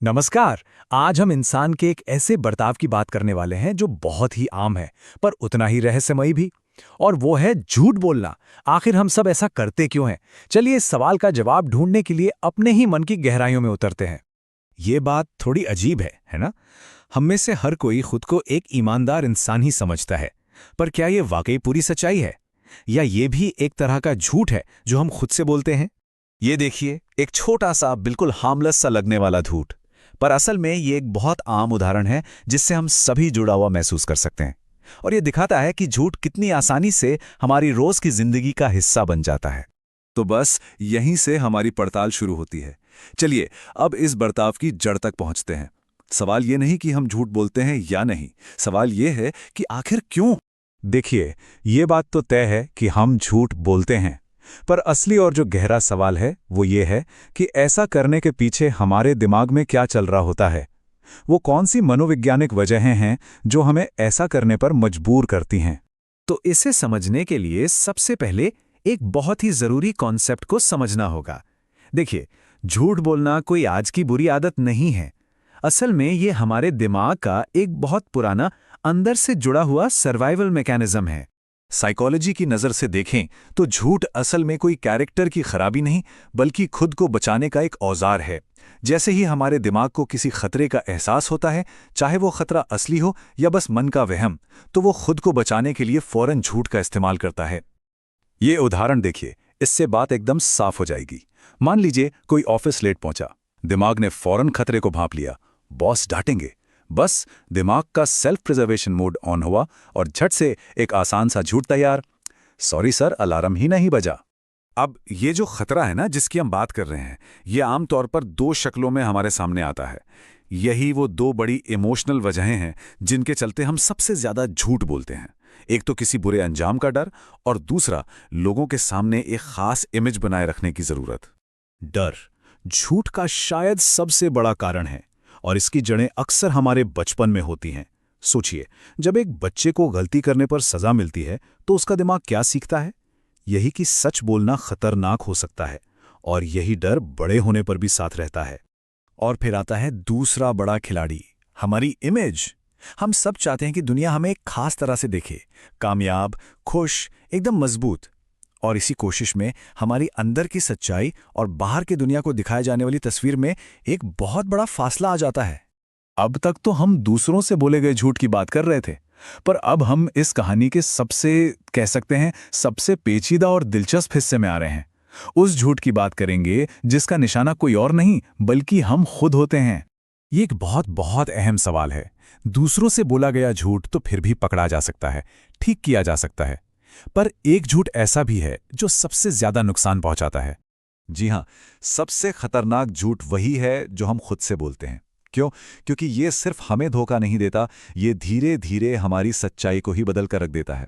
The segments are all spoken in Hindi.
नमस्कार। आज हम इंसान के एक ऐसे बर्ताव की बात करने वाले हैं जो बहुत ही आम है, पर उतना ही रहस्यमयी भी। और वो है झूठ बोलना। आखिर हम सब ऐसा करते क्यों हैं? चलिए इस सवाल का जवाब ढूंढने के लिए अपने ही मन की गहराइयों में उतरते हैं। ये बात थोड़ी अजीब है ना? हम में से हर कोई खुद को एक ईमानदार इंसान ही समझता है। पर क्या ये वाकई पूरी सच्चाई है? या ये भी एक तरह का झूठ है जो हम खुद से बोलते हैं? ये देखिए, एक छोटा सा बिल्कुल हार्मलेस सा लगने वाला झूठ, पर असल में ये एक बहुत आम उदाहरण है जिससे हम सभी जुड़ा हुआ महसूस कर सकते हैं। और ये दिखाता है कि झूठ कितनी आसानी से हमारी रोज की जिंदगी का हिस्सा बन जाता है। तो बस यहीं से हमारी पड़ताल शुरू होती है। चलिए अब इस बर्ताव की जड़ तक पहुंचते हैं। सवाल ये नहीं कि हम झूठ बोलते हैं या नहीं, सवाल ये है कि आखिर क्यों। देखिए, ये बात तो तय है कि हम झूठ बोलते हैं, पर असली और जो गहरा सवाल है वो ये है कि ऐसा करने के पीछे हमारे दिमाग में क्या चल रहा होता है। वो कौन सी मनोवैज्ञानिक वजहें हैं जो हमें ऐसा करने पर मजबूर करती हैं। तो इसे समझने के लिए सबसे पहले एक बहुत ही जरूरी कॉन्सेप्ट को समझना होगा। देखिए, झूठ बोलना कोई आज की बुरी आदत नहीं है। असल में ये हमारे दिमाग का एक बहुत पुराना, अंदर से जुड़ा हुआ सर्वाइवल मैकेनिज्म है। साइकोलॉजी की नज़र से देखें तो झूठ असल में कोई कैरेक्टर की खराबी नहीं, बल्कि खुद को बचाने का एक औजार है। जैसे ही हमारे दिमाग को किसी खतरे का एहसास होता है, चाहे वो खतरा असली हो या बस मन का वहम, तो वो खुद को बचाने के लिए फौरन झूठ का इस्तेमाल करता है। ये उदाहरण देखिए, इससे बात एकदम साफ हो जाएगी। मान लीजिए कोई ऑफिस लेट पहुंचा, दिमाग ने फौरन खतरे को भांप लिया, बॉस डांटेंगे। बस दिमाग का सेल्फ प्रिजर्वेशन मोड ऑन हुआ और झट से एक आसान सा झूठ तैयार, सॉरी सर, अलार्म ही नहीं बजा। अब ये जो खतरा है ना जिसकी हम बात कर रहे हैं, ये आमतौर पर दो शक्लों में हमारे सामने आता है। यही वो दो बड़ी इमोशनल वजहें हैं जिनके चलते हम सबसे ज्यादा झूठ बोलते हैं। एक तो किसी बुरे अंजाम का डर, और दूसरा लोगों के सामने एक खास इमेज बनाए रखने की जरूरत। डर झूठ का शायद सबसे बड़ा कारण है, और इसकी जड़ें अक्सर हमारे बचपन में होती हैं। सोचिए, जब एक बच्चे को गलती करने पर सजा मिलती है तो उसका दिमाग क्या सीखता है? यही कि सच बोलना खतरनाक हो सकता है, और यही डर बड़े होने पर भी साथ रहता है। और फिर आता है दूसरा बड़ा खिलाड़ी, हमारी इमेज। हम सब चाहते हैं कि दुनिया हमें एक खास तरह से देखे, कामयाब, खुश, एकदम मजबूत। और इसी कोशिश में हमारी अंदर की सच्चाई और बाहर की दुनिया को दिखाई जाने वाली तस्वीर में एक बहुत बड़ा फासला आ जाता है। अब तक तो हम दूसरों से बोले गए झूठ की बात कर रहे थे, पर अब हम इस कहानी के सबसे, कह सकते हैं, सबसे पेचीदा और दिलचस्प हिस्से में आ रहे हैं। उस झूठ की बात करेंगे जिसका निशाना कोई और नहीं बल्कि हम खुद होते हैं। ये एक बहुत बहुत अहम सवाल है। दूसरों से बोला गया झूठ तो फिर भी पकड़ा जा सकता है, ठीक किया जा सकता है, पर एक झूठ ऐसा भी है जो सबसे ज्यादा नुकसान पहुंचाता है। जी हां, सबसे खतरनाक झूठ वही है जो हम खुद से बोलते हैं। क्यों? क्योंकि ये सिर्फ हमें धोखा नहीं देता, ये धीरे धीरे हमारी सच्चाई को ही बदल कर रख देता है।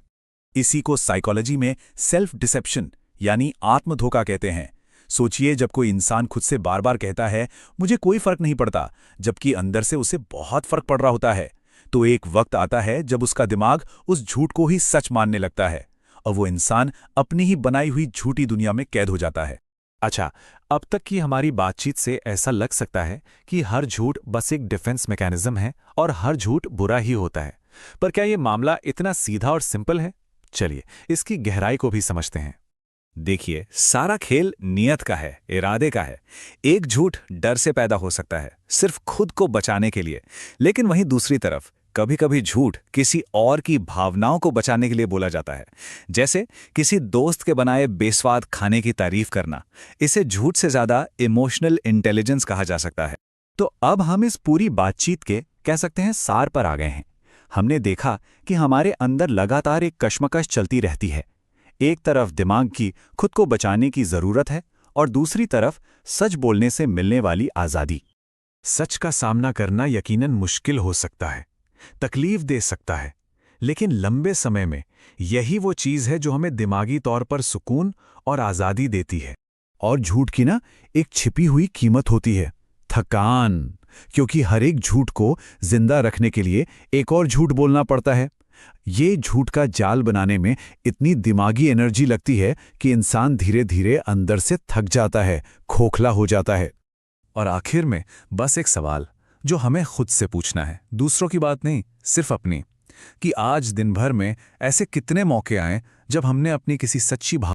इसी को साइकोलॉजी में सेल्फ डिसेप्शन यानी आत्म धोखा कहते हैं। सोचिए, जब कोई इंसान खुद से बार बार कहता है मुझे कोई फर्क नहीं पड़ता, जबकि अंदर से उसे बहुत फर्क पड़ रहा होता है, तो एक वक्त आता है जब उसका दिमाग उस झूठ को ही सच मानने लगता है, और वो इंसान अपनी ही बनाई हुई झूठी दुनिया में कैद हो जाता है। अच्छा, अब तक की हमारी बातचीत से ऐसा लग सकता है कि हर झूठ बस एक डिफेंस मैकेनिज्म है और हर झूठ बुरा ही होता है। पर क्या ये मामला इतना सीधा और सिंपल है? चलिए इसकी गहराई को भी समझते हैं। देखिए, सारा खेल नियत का है, इरादे का है। एक झूठ डर से पैदा हो सकता है, सिर्फ खुद को बचाने के लिए, लेकिन वहीं दूसरी तरफ कभी कभी झूठ किसी और की भावनाओं को बचाने के लिए बोला जाता है। जैसे किसी दोस्त के बनाए बेस्वाद खाने की तारीफ करना। इसे झूठ से ज्यादा इमोशनल इंटेलिजेंस कहा जा सकता है। तो अब हम इस पूरी बातचीत के, कह सकते हैं, सार पर आ गए हैं। हमने देखा कि हमारे अंदर लगातार एक कश्मकश चलती रहती है। एक तरफ दिमाग की खुद को बचाने की जरूरत है, और दूसरी तरफ सच बोलने से मिलने वाली आजादी। सच का सामना करना यकीनन मुश्किल हो सकता है, तकलीफ दे सकता है, लेकिन लंबे समय में यही वो चीज है जो हमें दिमागी तौर पर सुकून और आजादी देती है। और झूठ की ना एक छिपी हुई कीमत होती है, थकान, क्योंकि हर एक झूठ को जिंदा रखने के लिए एक और झूठ बोलना पड़ता है। ये झूठ का जाल बनाने में इतनी दिमागी एनर्जी लगती है कि इंसान धीरे धीरे अंदर से थक जाता है, खोखला हो जाता है। और आखिर में बस एक सवाल जो हमें खुद से पूछना है, दूसरों की बात नहीं, सिर्फ अपनी, कि आज दिन भर में ऐसे कितने मौके आए जब हमने अपनी किसी सच्ची